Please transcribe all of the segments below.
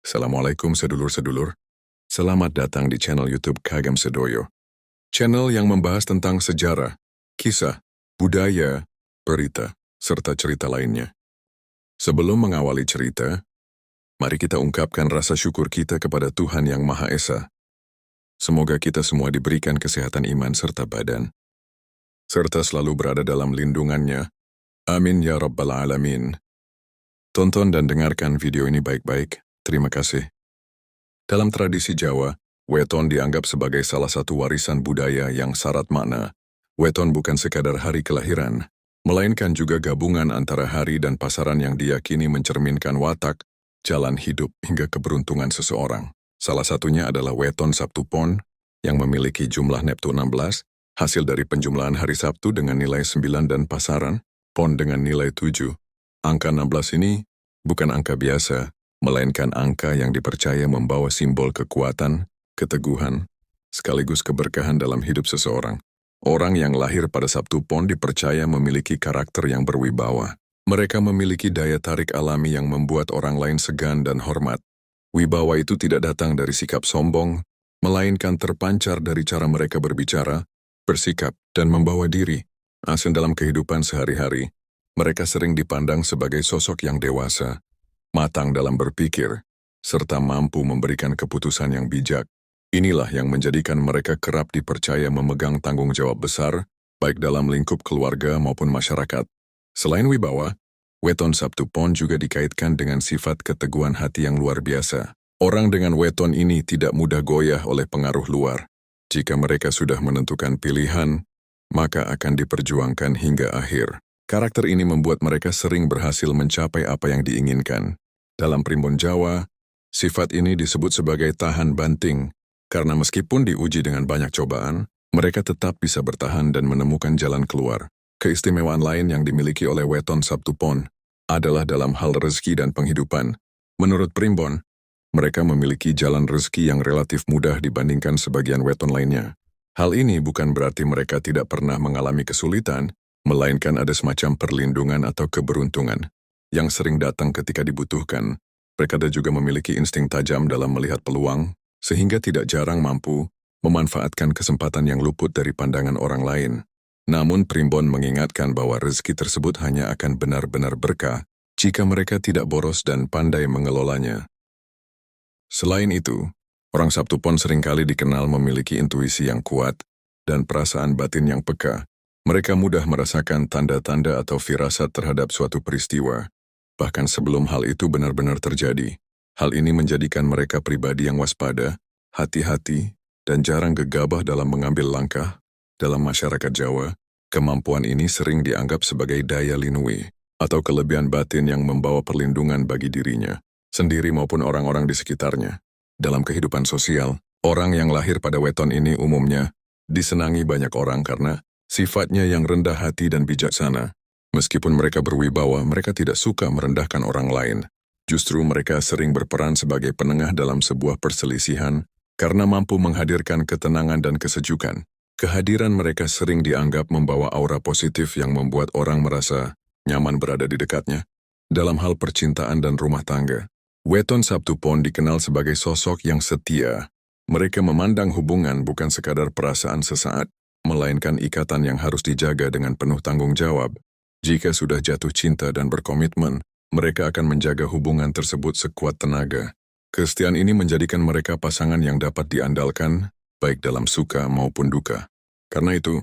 Assalamualaikum sedulur-sedulur. Selamat datang di channel YouTube Kagam Sedoyo. Channel yang membahas tentang sejarah, kisah, budaya, berita, serta cerita lainnya. Sebelum mengawali cerita, mari kita ungkapkan rasa syukur kita kepada Tuhan Yang Maha Esa. Semoga kita semua diberikan kesehatan iman serta badan, serta selalu berada dalam lindungannya. Amin ya Rabbal Alamin. Tonton dan dengarkan video ini baik-baik. Terima kasih. Dalam tradisi Jawa, weton dianggap sebagai salah satu warisan budaya yang syarat makna. Weton bukan sekadar hari kelahiran, melainkan juga gabungan antara hari dan pasaran yang diyakini mencerminkan watak, jalan hidup hingga keberuntungan seseorang. Salah satunya adalah weton Sabtu Pon yang memiliki jumlah Neptu 16, hasil dari penjumlahan hari Sabtu dengan nilai 9 dan pasaran, Pon dengan nilai 7. Angka 16 ini bukan angka biasa, melainkan angka yang dipercaya membawa simbol kekuatan, keteguhan, sekaligus keberkahan dalam hidup seseorang. Orang yang lahir pada Sabtu Pon dipercaya memiliki karakter yang berwibawa. Mereka memiliki daya tarik alami yang membuat orang lain segan dan hormat. Wibawa itu tidak datang dari sikap sombong, melainkan terpancar dari cara mereka berbicara, bersikap, dan membawa diri. Asal dalam kehidupan sehari-hari, mereka sering dipandang sebagai sosok yang dewasa, matang dalam berpikir, serta mampu memberikan keputusan yang bijak. Inilah yang menjadikan mereka kerap dipercaya memegang tanggung jawab besar, baik dalam lingkup keluarga maupun masyarakat. Selain wibawa, weton Sabtu Pon juga dikaitkan dengan sifat keteguhan hati yang luar biasa. Orang dengan weton ini tidak mudah goyah oleh pengaruh luar. Jika mereka sudah menentukan pilihan, maka akan diperjuangkan hingga akhir. Karakter ini membuat mereka sering berhasil mencapai apa yang diinginkan. Dalam primbon Jawa, sifat ini disebut sebagai tahan banting, karena meskipun diuji dengan banyak cobaan, mereka tetap bisa bertahan dan menemukan jalan keluar. Keistimewaan lain yang dimiliki oleh weton Sabtu Pon adalah dalam hal rezeki dan penghidupan. Menurut primbon, mereka memiliki jalan rezeki yang relatif mudah dibandingkan sebagian weton lainnya. Hal ini bukan berarti mereka tidak pernah mengalami kesulitan, melainkan ada semacam perlindungan atau keberuntungan yang sering datang ketika dibutuhkan. Mereka juga memiliki insting tajam dalam melihat peluang, sehingga tidak jarang mampu memanfaatkan kesempatan yang luput dari pandangan orang lain. Namun primbon mengingatkan bahwa rezeki tersebut hanya akan benar-benar berkah jika mereka tidak boros dan pandai mengelolanya. Selain itu, orang Sabtu Pon seringkali dikenal memiliki intuisi yang kuat dan perasaan batin yang peka. Mereka mudah merasakan tanda-tanda atau firasat terhadap suatu peristiwa, bahkan sebelum hal itu benar-benar terjadi. Hal ini menjadikan mereka pribadi yang waspada, hati-hati, dan jarang gegabah dalam mengambil langkah. Dalam masyarakat Jawa, kemampuan ini sering dianggap sebagai daya linui, atau kelebihan batin yang membawa perlindungan bagi dirinya sendiri maupun orang-orang di sekitarnya. Dalam kehidupan sosial, orang yang lahir pada weton ini umumnya disenangi banyak orang karena sifatnya yang rendah hati dan bijaksana. Meskipun mereka berwibawa, mereka tidak suka merendahkan orang lain. Justru mereka sering berperan sebagai penengah dalam sebuah perselisihan karena mampu menghadirkan ketenangan dan kesejukan. Kehadiran mereka sering dianggap membawa aura positif yang membuat orang merasa nyaman berada di dekatnya. Dalam hal percintaan dan rumah tangga, weton Sabtu Pon dikenal sebagai sosok yang setia. Mereka memandang hubungan bukan sekadar perasaan sesaat, melainkan ikatan yang harus dijaga dengan penuh tanggung jawab. Jika sudah jatuh cinta dan berkomitmen, mereka akan menjaga hubungan tersebut sekuat tenaga. Kesetiaan ini menjadikan mereka pasangan yang dapat diandalkan, baik dalam suka maupun duka. Karena itu,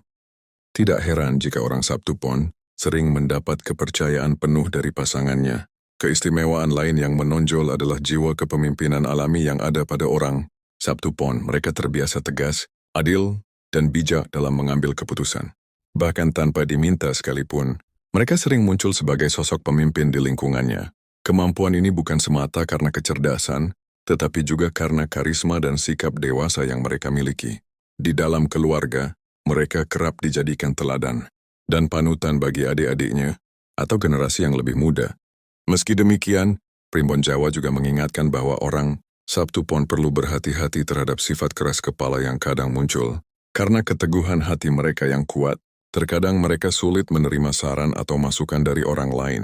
tidak heran jika orang Sabtu Pon sering mendapat kepercayaan penuh dari pasangannya. Keistimewaan lain yang menonjol adalah jiwa kepemimpinan alami yang ada pada orang Sabtu Pon. Mereka terbiasa tegas, adil, dan bijak dalam mengambil keputusan. Bahkan tanpa diminta sekalipun, mereka sering muncul sebagai sosok pemimpin di lingkungannya. Kemampuan ini bukan semata karena kecerdasan, tetapi juga karena karisma dan sikap dewasa yang mereka miliki. Di dalam keluarga, mereka kerap dijadikan teladan dan panutan bagi adik-adiknya atau generasi yang lebih muda. Meski demikian, primbon Jawa juga mengingatkan bahwa orang Sabtu Pon perlu berhati-hati terhadap sifat keras kepala yang kadang muncul. Karena keteguhan hati mereka yang kuat, terkadang mereka sulit menerima saran atau masukan dari orang lain.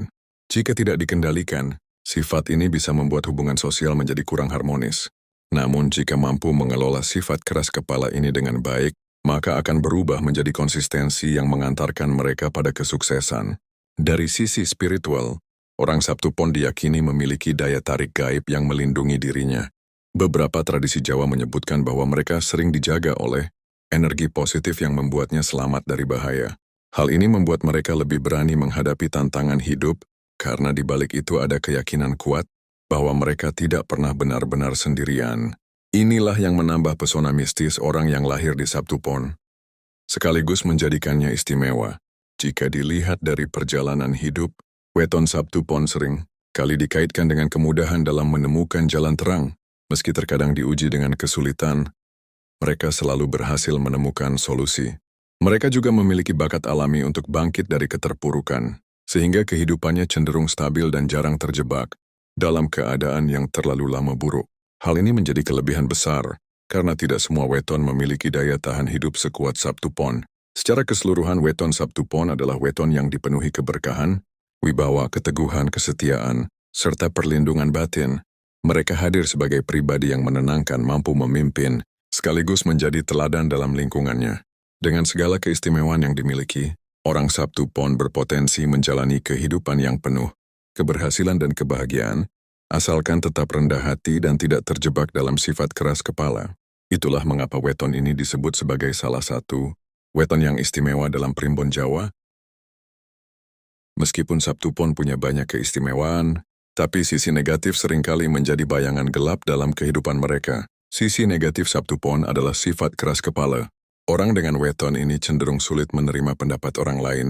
Jika tidak dikendalikan, Sifat ini bisa membuat hubungan sosial menjadi kurang harmonis. Namun jika mampu mengelola sifat keras kepala ini dengan baik, maka akan berubah menjadi konsistensi yang mengantarkan mereka pada kesuksesan. Dari sisi spiritual, orang Sabtu Pon diyakini memiliki daya tarik gaib yang melindungi dirinya. Beberapa tradisi Jawa menyebutkan bahwa mereka sering dijaga oleh energi positif yang membuatnya selamat dari bahaya. Hal ini membuat mereka lebih berani menghadapi tantangan hidup, karena di balik itu ada keyakinan kuat bahwa mereka tidak pernah benar-benar sendirian. Inilah yang menambah pesona mistis orang yang lahir di Sabtu Pon, sekaligus menjadikannya istimewa. Jika dilihat dari perjalanan hidup, weton Sabtu Pon sering kali dikaitkan dengan kemudahan dalam menemukan jalan terang. Meski terkadang diuji dengan kesulitan, mereka selalu berhasil menemukan solusi. Mereka juga memiliki bakat alami untuk bangkit dari keterpurukan, sehingga kehidupannya cenderung stabil dan jarang terjebak dalam keadaan yang terlalu lama buruk. Hal ini menjadi kelebihan besar, karena tidak semua weton memiliki daya tahan hidup sekuat Sabtu Pon. Secara keseluruhan, weton Sabtu Pon adalah weton yang dipenuhi keberkahan, wibawa, keteguhan, kesetiaan, serta perlindungan batin. Mereka hadir sebagai pribadi yang menenangkan, mampu memimpin, sekaligus menjadi teladan dalam lingkungannya. Dengan segala keistimewaan yang dimiliki, orang Sabtu Pon berpotensi menjalani kehidupan yang penuh keberhasilan dan kebahagiaan, asalkan tetap rendah hati dan tidak terjebak dalam sifat keras kepala. Itulah mengapa weton ini disebut sebagai salah satu weton yang istimewa dalam primbon Jawa. Meskipun Sabtu Pon punya banyak keistimewaan, tapi sisi negatif seringkali menjadi bayangan gelap dalam kehidupan mereka. Sisi negatif Sabtu Pon adalah sifat keras kepala. Orang dengan weton ini cenderung sulit menerima pendapat orang lain,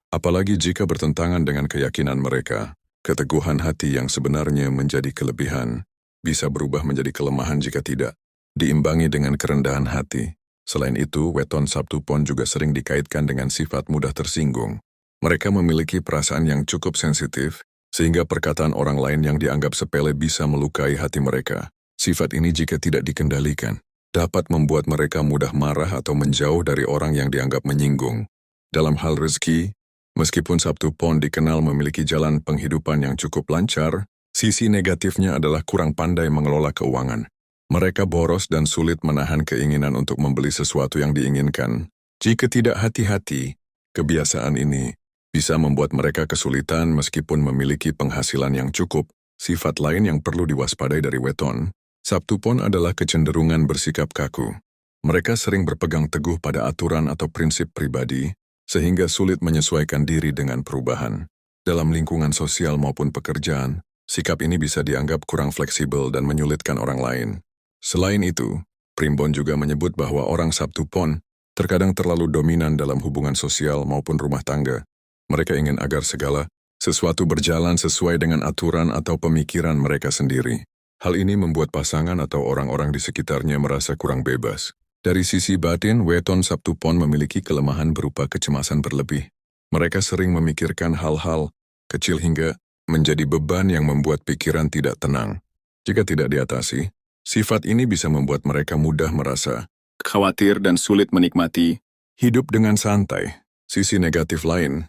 apalagi jika bertentangan dengan keyakinan mereka. Keteguhan hati yang sebenarnya menjadi kelebihan, bisa berubah menjadi kelemahan jika tidak diimbangi dengan kerendahan hati. Selain itu, weton Sabtu Pon juga sering dikaitkan dengan sifat mudah tersinggung. Mereka memiliki perasaan yang cukup sensitif, sehingga perkataan orang lain yang dianggap sepele bisa melukai hati mereka. Sifat ini jika tidak dikendalikan, dapat membuat mereka mudah marah atau menjauh dari orang yang dianggap menyinggung. Dalam hal rezeki, meskipun Sabtu Pon dikenal memiliki jalan penghidupan yang cukup lancar, sisi negatifnya adalah kurang pandai mengelola keuangan. Mereka boros dan sulit menahan keinginan untuk membeli sesuatu yang diinginkan. Jika tidak hati-hati, kebiasaan ini bisa membuat mereka kesulitan meskipun memiliki penghasilan yang cukup. Sifat lain yang perlu diwaspadai dari weton Sabtu Pon adalah kecenderungan bersikap kaku. Mereka sering berpegang teguh pada aturan atau prinsip pribadi, sehingga sulit menyesuaikan diri dengan perubahan. Dalam lingkungan sosial maupun pekerjaan, sikap ini bisa dianggap kurang fleksibel dan menyulitkan orang lain. Selain itu, primbon juga menyebut bahwa orang Sabtu Pon terkadang terlalu dominan dalam hubungan sosial maupun rumah tangga. Mereka ingin agar segala sesuatu berjalan sesuai dengan aturan atau pemikiran mereka sendiri. Hal ini membuat pasangan atau orang-orang di sekitarnya merasa kurang bebas. Dari sisi batin, weton Sabtu Pon memiliki kelemahan berupa kecemasan berlebih. Mereka sering memikirkan hal-hal kecil hingga menjadi beban yang membuat pikiran tidak tenang. Jika tidak diatasi, sifat ini bisa membuat mereka mudah merasa khawatir dan sulit menikmati hidup dengan santai. Sisi negatif lain,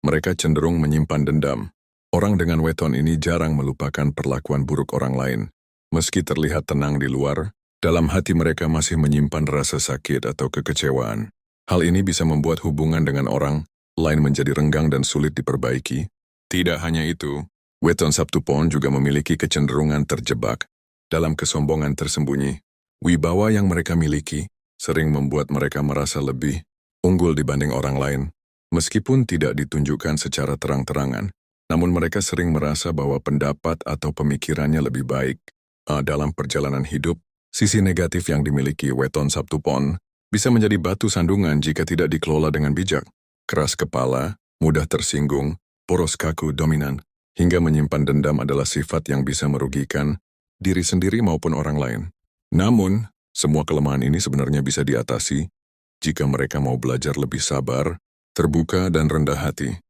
mereka cenderung menyimpan dendam. Orang dengan weton ini jarang melupakan perlakuan buruk orang lain. Meski terlihat tenang di luar, dalam hati mereka masih menyimpan rasa sakit atau kekecewaan. Hal ini bisa membuat hubungan dengan orang lain menjadi renggang dan sulit diperbaiki. Tidak hanya itu, weton Sabtu Pon juga memiliki kecenderungan terjebak dalam kesombongan tersembunyi. Wibawa yang mereka miliki sering membuat mereka merasa lebih unggul dibanding orang lain. Meskipun tidak ditunjukkan secara terang-terangan, namun mereka sering merasa bahwa pendapat atau pemikirannya lebih baik. Dalam perjalanan hidup, sisi negatif yang dimiliki weton Sabtu Pon bisa menjadi batu sandungan jika tidak dikelola dengan bijak. Keras kepala, mudah tersinggung, poros kaku dominan, hingga menyimpan dendam adalah sifat yang bisa merugikan diri sendiri maupun orang lain. Namun, semua kelemahan ini sebenarnya bisa diatasi jika mereka mau belajar lebih sabar, terbuka dan rendah hati.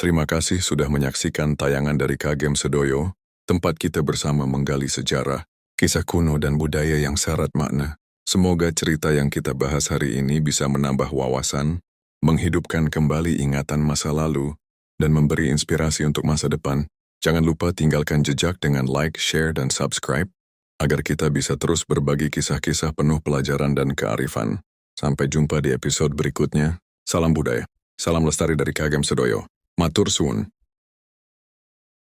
Terima kasih sudah menyaksikan tayangan dari Kagem Sedoyo, tempat kita bersama menggali sejarah, kisah kuno dan budaya yang syarat makna. Semoga cerita yang kita bahas hari ini bisa menambah wawasan, menghidupkan kembali ingatan masa lalu, dan memberi inspirasi untuk masa depan. Jangan lupa tinggalkan jejak dengan like, share, dan subscribe, agar kita bisa terus berbagi kisah-kisah penuh pelajaran dan kearifan. Sampai jumpa di episode berikutnya. Salam budaya. Salam lestari dari Kagem Sedoyo. Matur suwun.